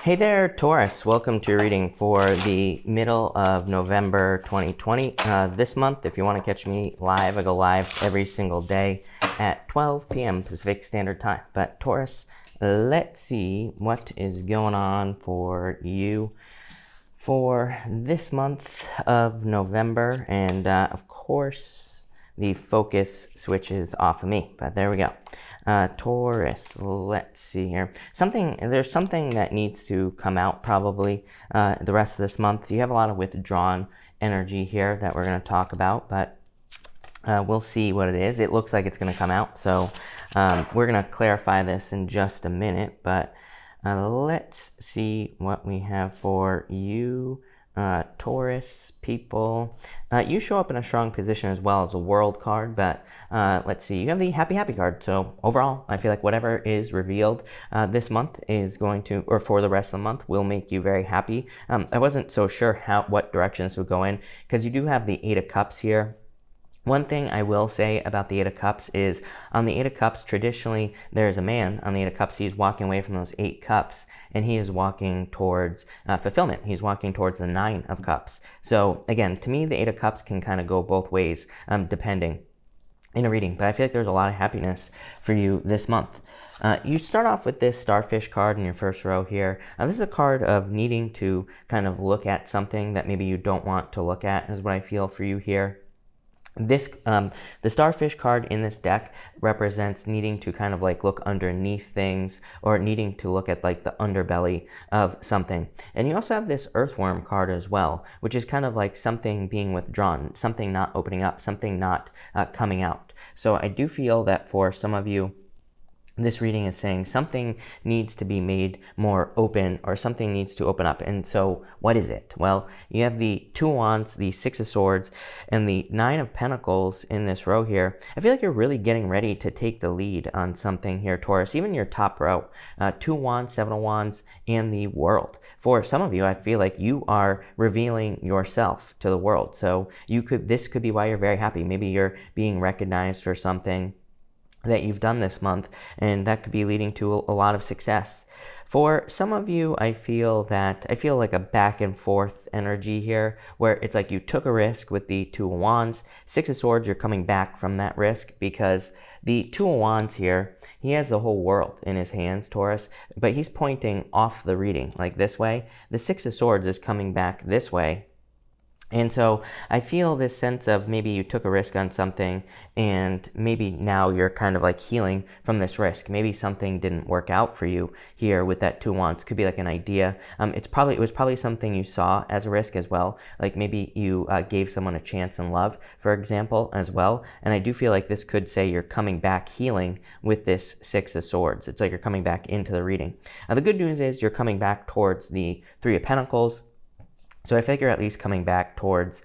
Hey there, Taurus. Welcome to your reading for the middle of November 2020. This month, if you want to catch me live, I go live every single day at 12 p.m. Pacific Standard Time. But Taurus, let's see what is going on for you for this month of November. And of course, the focus switches off of me, but there we go. Taurus, let's see here. There's something that needs to come out probably the rest of this month. You have a lot of withdrawn energy here that we're going to talk about, but we'll see what it is. It looks like it's going to come out, so we're going to clarify this in just a minute, but let's see what we have for you. Taurus people, you show up in a strong position as well as a world card, but let's see, you have the happy card. So overall, I feel like whatever is revealed this month is going to, or for the rest of the month, will make you very happy. I wasn't so sure what direction this would go in, because you do have the Eight of Cups here. One thing I will say about the Eight of Cups is on the Eight of Cups, traditionally, there's a man on the Eight of Cups. He's walking away from those 8 cups, and he is walking towards fulfillment. He's walking towards the 9 of Cups. So again, to me, the Eight of Cups can kind of go both ways, depending in a reading. But I feel like there's a lot of happiness for you this month. You start off with this Starfish card in your first row here. This is a card of needing to kind of look at something that maybe you don't want to look at, is what I feel for you here. The Starfish card in this deck represents needing to kind of like look underneath things, or needing to look at like the underbelly of something. And you also have this Earthworm card as well, which is kind of like something being withdrawn, something not opening up, something not coming out. So I do feel that for some of you, this reading is saying something needs to be made more open, or something needs to open up. And so what is it? Well, you have the Two of Wands, the Six of Swords, and the Nine of Pentacles in this row here. I feel like you're really getting ready to take the lead on something here, Taurus. Even your top row, Two of Wands, Seven of Wands, and the World. For some of you, I feel like you are revealing yourself to the world. So this could be why you're very happy. Maybe you're being recognized for something that you've done this month, and that could be leading to a lot of success. For some of you, I feel like a back and forth energy here, where it's like you took a risk with the Two of Wands. Six of Swords, you're coming back from that risk, because the Two of Wands here, he has the whole world in his hands, Taurus, but he's pointing off the reading like this way. The Six of Swords is coming back this way. And so I feel this sense of maybe you took a risk on something, and maybe now you're kind of like healing from this risk. Maybe something didn't work out for you here with that Two of Wands. Could be like an idea. It was probably something you saw as a risk as well. Like maybe you gave someone a chance in love, for example, as well. And I do feel like this could say you're coming back healing with this Six of Swords. It's like you're coming back into the reading. The good news is you're coming back towards the Three of Pentacles. So I feel like you're at least coming back towards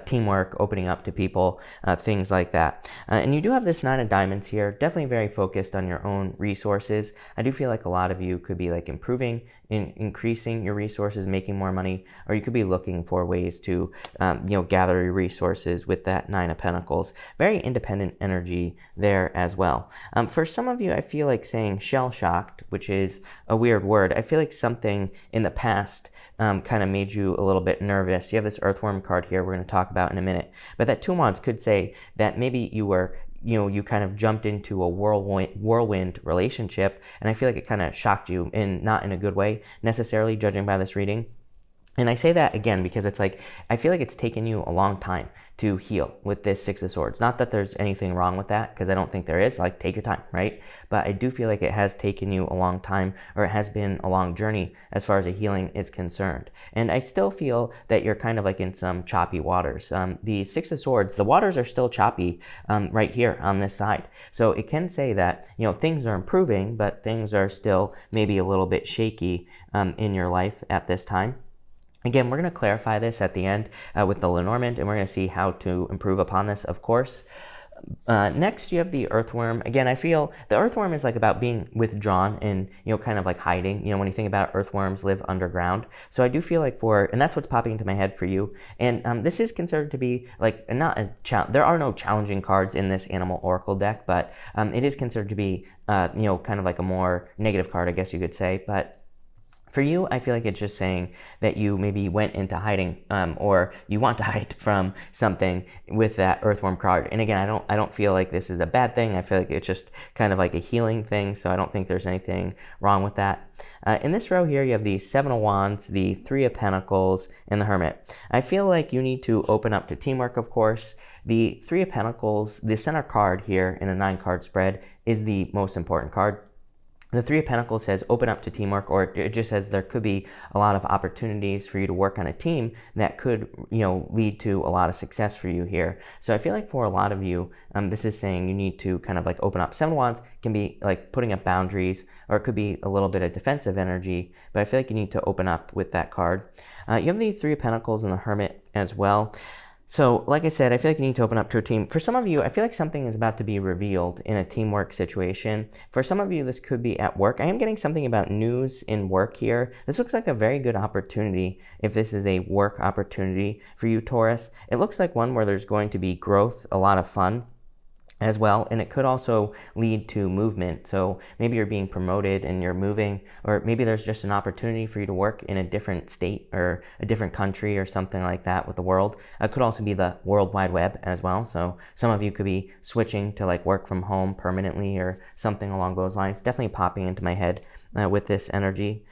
teamwork, opening up to people, things like that. And you do have this Nine of Diamonds here, definitely very focused on your own resources. I do feel like a lot of you could be like increasing your resources, making more money, or you could be looking for ways to, gather your resources with that Nine of Pentacles. Very independent energy there as well. For some of you, I feel like saying shell-shocked, which is a weird word. I feel like something in the past kind of made you a little bit nervous. You have this Earthworm card here we're going to talk about in a minute. But that Two of Wands could say that maybe you kind of jumped into a whirlwind relationship, and I feel like it kind of shocked you, and not in a good way necessarily, judging by this reading. And I say that again because it's like, I feel like it's taken you a long time to heal with this Six of Swords. Not that there's anything wrong with that, because I don't think there is. Like, take your time, right? But I do feel like it has taken you a long time, or it has been a long journey as far as a healing is concerned. And I still feel that you're kind of like in some choppy waters. The Six of Swords, the waters are still choppy right here on this side. So it can say that, things are improving, but things are still maybe a little bit shaky in your life at this time. Again, we're going to clarify this at the end with the Lenormand, and we're going to see how to improve upon this, of course. Next, you have the Earthworm. Again, I feel the Earthworm is like about being withdrawn and, kind of like hiding. When you think about it, earthworms live underground. So I do feel like and that's what's popping into my head for you. And this is considered to be like, there are no challenging cards in this Animal Oracle deck, but it is considered to be, kind of like a more negative card, I guess you could say. But For you, I feel like it's just saying that you maybe went into hiding, or you want to hide from something with that Earthworm card. And again, I don't feel like this is a bad thing. I feel like it's just kind of like a healing thing, so I don't think there's anything wrong with that. In this row here, you have the Seven of Wands, the Three of Pentacles, and the Hermit. I feel like you need to open up to teamwork, of course. The Three of Pentacles, the center card here in a 9-card spread, is the most important card. The Three of Pentacles says open up to teamwork, or it just says there could be a lot of opportunities for you to work on a team that could, lead to a lot of success for you here. So I feel like for a lot of you, this is saying you need to kind of like open up. Seven of Wands can be like putting up boundaries, or it could be a little bit of defensive energy, but I feel like you need to open up with that card. You have the Three of Pentacles and the Hermit as well. So, like I said, I feel like you need to open up to a team. For some of you, I feel like something is about to be revealed in a teamwork situation. For some of you, this could be at work. I am getting something about news in work here. This looks like a very good opportunity if this is a work opportunity for you, Taurus. It looks like one where there's going to be growth, a lot of fun as well, and it could also lead to movement. So maybe you're being promoted and you're moving, or maybe there's just an opportunity for you to work in a different state or a different country or something like that with the world. It could also be the World Wide Web as well. So some of you could be switching to like work from home permanently or something along those lines. Definitely popping into my head with this energy.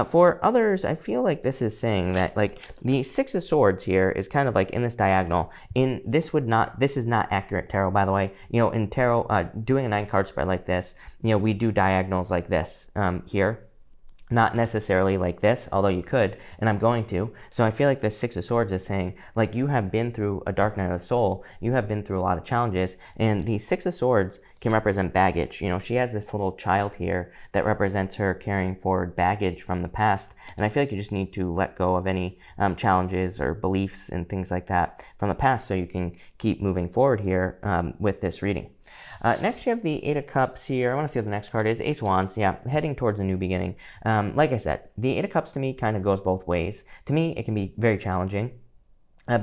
For others, I feel like this is saying that like the Six of Swords here is kind of like in this diagonal. This is not accurate tarot, by the way. In tarot, doing a 9-card spread like this, we do diagonals like this here. Not necessarily like this, although you could, and I'm going to. So I feel like this Six of Swords is saying, like, you have been through a dark night of the soul, you have been through a lot of challenges, and the Six of Swords can represent baggage. She has this little child here that represents her carrying forward baggage from the past, and I feel like you just need to let go of any challenges or beliefs and things like that from the past so you can keep moving forward here with this reading. Next, you have the Eight of Cups here. I want to see what the next card is. Ace of Wands, yeah, heading towards a new beginning. Like I said, the Eight of Cups to me kind of goes both ways. To me, it can be very challenging.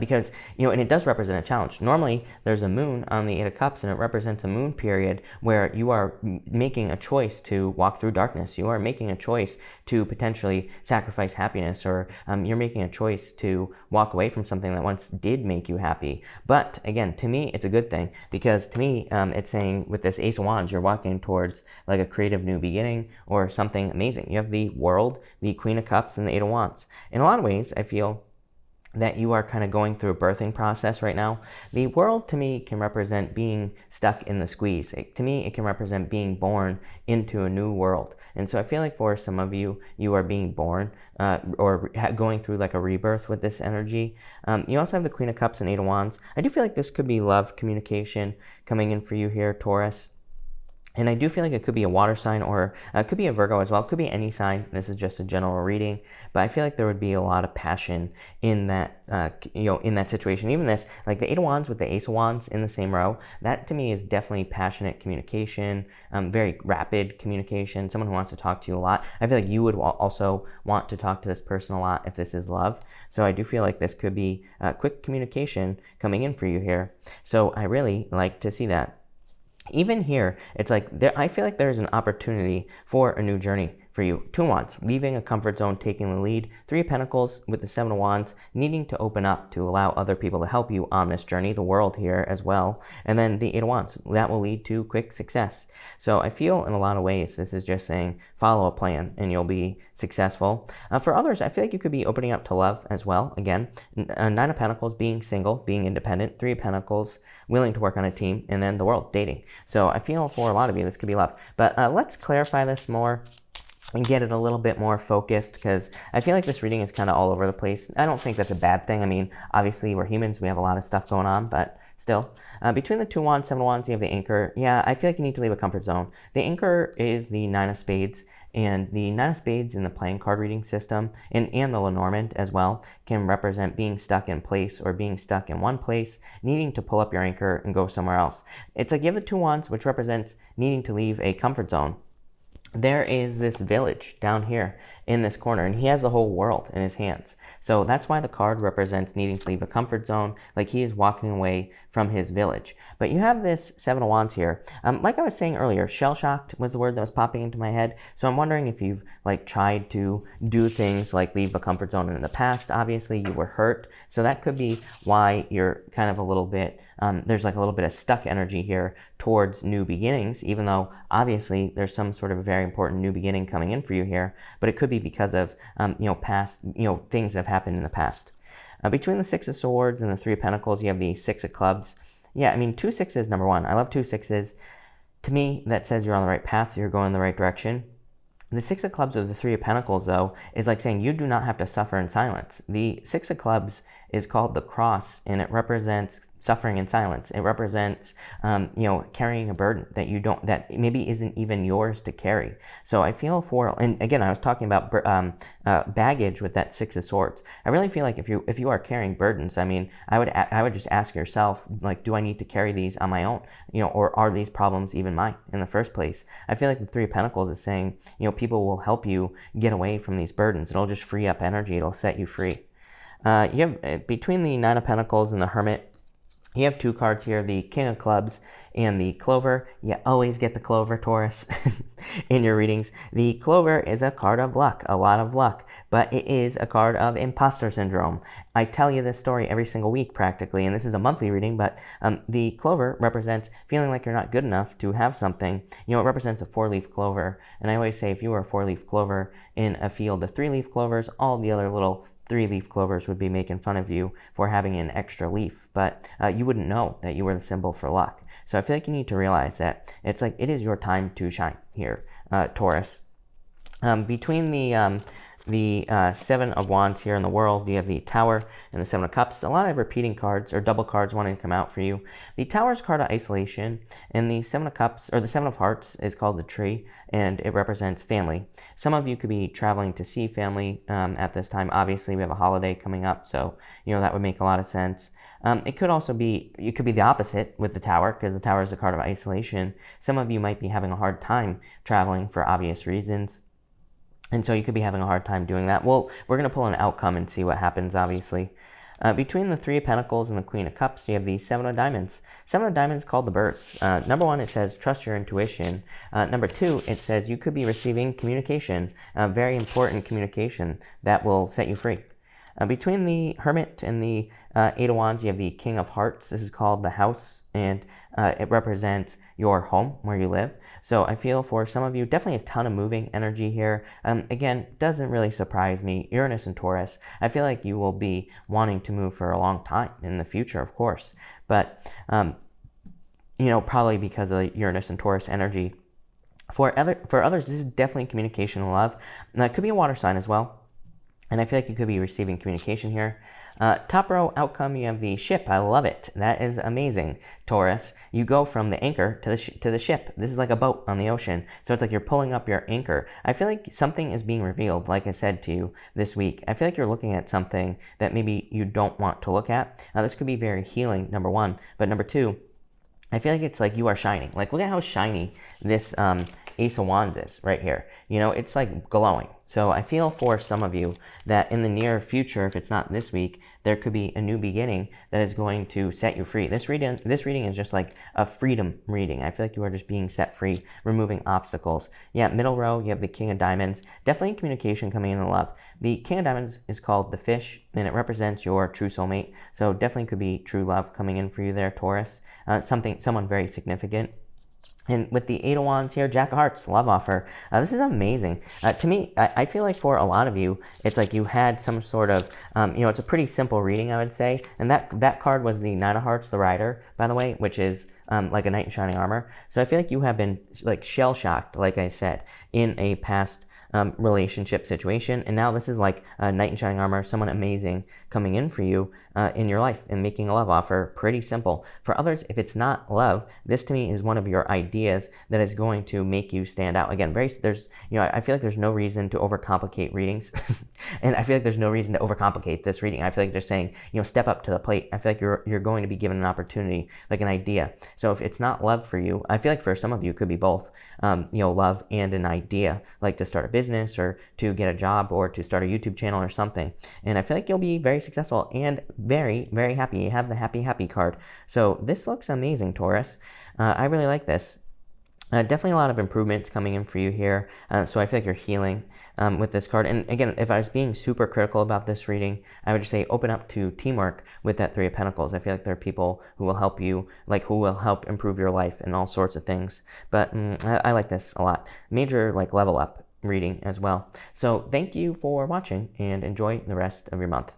Because, and it does represent a challenge. Normally, there's a moon on the Eight of Cups, and it represents a moon period where you are making a choice to walk through darkness. You are making a choice to potentially sacrifice happiness, or you're making a choice to walk away from something that once did make you happy. But again, to me, it's a good thing, because to me, it's saying with this Ace of Wands, you're walking towards like a creative new beginning or something amazing. You have the World, the Queen of Cups, and the Eight of Wands. In a lot of ways, I feel that you are kind of going through a birthing process right now. The World, to me, can represent being stuck in the squeeze. To me, it can represent being born into a new world. And so I feel like for some of you, you are being born or going through like a rebirth with this energy. You also have the Queen of Cups and Eight of Wands. I do feel like this could be love communication coming in for you here, Taurus. And I do feel like it could be a water sign, or it could be a Virgo as well. It could be any sign. This is just a general reading, but I feel like there would be a lot of passion in that, in that situation. Even this, like the Eight of Wands with the Ace of Wands in the same row, that to me is definitely passionate communication, very rapid communication, someone who wants to talk to you a lot. I feel like you would also want to talk to this person a lot if this is love. So I do feel like this could be quick communication coming in for you here. So I really like to see that. Even here, it's like I feel like there's an opportunity for a new journey for you. Two of Wands, leaving a comfort zone, taking the lead. Three of Pentacles with the Seven of Wands, needing to open up to allow other people to help you on this journey, the World here as well. And then the Eight of Wands, that will lead to quick success. So I feel in a lot of ways, this is just saying follow a plan and you'll be successful. For others, I feel like you could be opening up to love as well. Again, Nine of Pentacles, being single, being independent. Three of Pentacles, willing to work on a team. And then the World, dating. So I feel for a lot of you, this could be love. But let's clarify this more and get it a little bit more focused, because I feel like this reading is kind of all over the place. I don't think that's a bad thing. I mean, obviously we're humans, we have a lot of stuff going on, but still. Between the Two of Wands, Seven of Wands, you have the Anchor. Yeah, I feel like you need to leave a comfort zone. The Anchor is the Nine of Spades, and the Nine of Spades in the playing card reading system, and the Lenormand as well, can represent being stuck in place or being stuck in one place, needing to pull up your anchor and go somewhere else. It's like you have the Two of Wands, which represents needing to leave a comfort zone. There is this village down here, in this corner, and he has the whole world in his hands. So that's why the card represents needing to leave a comfort zone, like he is walking away from his village. But you have this Seven of Wands here. Like I was saying earlier, shell-shocked was the word that was popping into my head. So I'm wondering if you've like tried to do things like leave a comfort zone in the past. Obviously, you were hurt. So that could be why you're kind of a little bit, there's like a little bit of stuck energy here towards new beginnings, even though obviously there's some sort of a very important new beginning coming in for you here, but it could be because of, past, things that have happened in the past. Between the Six of Swords and the Three of Pentacles, you have the Six of Clubs. Yeah, I mean, 2 6s, number one. I love 2 6s. To me, that says you're on the right path, you're going in the right direction. The Six of Clubs or the Three of Pentacles, though, is like saying you do not have to suffer in silence. The Six of Clubs is called the cross, and it represents suffering in silence. It represents, carrying a burden that maybe isn't even yours to carry. So I feel for, and again, I was talking about baggage with that Six of Swords. I really feel like if you are carrying burdens, I mean, I would just ask yourself, like, do I need to carry these on my own? Or are these problems even mine in the first place? I feel like the Three of Pentacles is saying, people will help you get away from these burdens. It'll just free up energy. It'll set you free. You have between the Nine of Pentacles and the Hermit, you have 2 cards here, the King of Clubs and the Clover. You always get the Clover, Taurus, in your readings. The Clover is a card of luck, a lot of luck, but it is a card of imposter syndrome. I tell you this story every single week practically, and this is a monthly reading, but the Clover represents feeling like you're not good enough to have something. It represents a 4-leaf clover, and I always say if you were a 4-leaf clover in a field of 3-leaf clovers, all the other little 3-leaf clovers would be making fun of you for having an extra leaf, but you wouldn't know that you were the symbol for luck. So I feel like you need to realize that it's like it is your time to shine here, Taurus. Between the Seven of Wands here in the world, you have the Tower and the Seven of Cups. A lot of repeating cards or double cards wanting to come out for you. The Tower's card of isolation, and the Seven of Cups or the Seven of Hearts is called the Tree, and it represents family. Some of you could be traveling to see family at this time. Obviously, we have a holiday coming up, so that would make a lot of sense. It could also be, you could be the opposite with the Tower, because the Tower is a card of isolation. Some of you might be having a hard time traveling for obvious reasons. And so you could be having a hard time doing that. Well, we're going to pull an outcome and see what happens, obviously. Between the Three of Pentacles and the Queen of Cups, you have the Seven of Diamonds. Seven of Diamonds called the birds. Number one, it says trust your intuition. Number two, it says you could be receiving communication, very important communication that will set you free. Between the Hermit and the Eight of Wands, you have the King of Hearts. This is called the House, and it represents your home, where you live. So I feel for some of you, definitely a ton of moving energy here. Again, doesn't really surprise me. Uranus and Taurus, I feel like you will be wanting to move for a long time in the future, of course. But, probably because of the Uranus and Taurus energy. For others, this is definitely communication and love. Now, it could be a water sign as well. And I feel like you could be receiving communication here. Top row outcome, you have the ship. I love it. That is amazing, Taurus. You go from the anchor to the ship. This is like a boat on the ocean. So it's like you're pulling up your anchor. I feel like something is being revealed, like I said to you this week. I feel like you're looking at something that maybe you don't want to look at. Now, this could be very healing, number one. But number two, I feel like it's like you are shining. Like, look at how shiny this Ace of Wands is right here. It's like glowing. So I feel for some of you that in the near future, if it's not this week, there could be a new beginning that is going to set you free. This reading is just like a freedom reading. I feel like you are just being set free, removing obstacles. Yeah, middle row, you have the King of Diamonds. Definitely communication coming in love. The King of Diamonds is called the Fish, and it represents your true soulmate. So definitely could be true love coming in for you there, Taurus. Someone very significant. And with the Eight of Wands here, Jack of Hearts, love offer. This is amazing. To me, I feel like for a lot of you, it's like you had some sort of, it's a pretty simple reading, I would say. And that card was the Nine of Hearts, the Rider, by the way, which is like a knight in shining armor. So I feel like you have been like shell-shocked, like I said, in a past relationship situation, and now this is like a knight in shining armor, someone amazing coming in for you in your life and making a love offer. Pretty simple. For others, if it's not love, this to me is one of your ideas that is going to make you stand out. Again, I feel like there's no reason to overcomplicate readings. And I feel like there's no reason to overcomplicate this reading. I feel like they're saying, step up to the plate. I feel like you're going to be given an opportunity, like an idea. So if it's not love for you, I feel like for some of you it could be both, love and an idea, like to start a business or to get a job or to start a YouTube channel or something. And I feel like you'll be very successful and very, very happy. You have the happy card. So this looks amazing, Taurus. I really like this. Definitely a lot of improvements coming in for you here. So I feel like you're healing with this card. And again, if I was being super critical about this reading, I would just say open up to teamwork with that Three of Pentacles. I feel like there are people who will help you, like who will help improve your life and all sorts of things. But I like this a lot. Major level up reading as well. So thank you for watching and enjoy the rest of your month.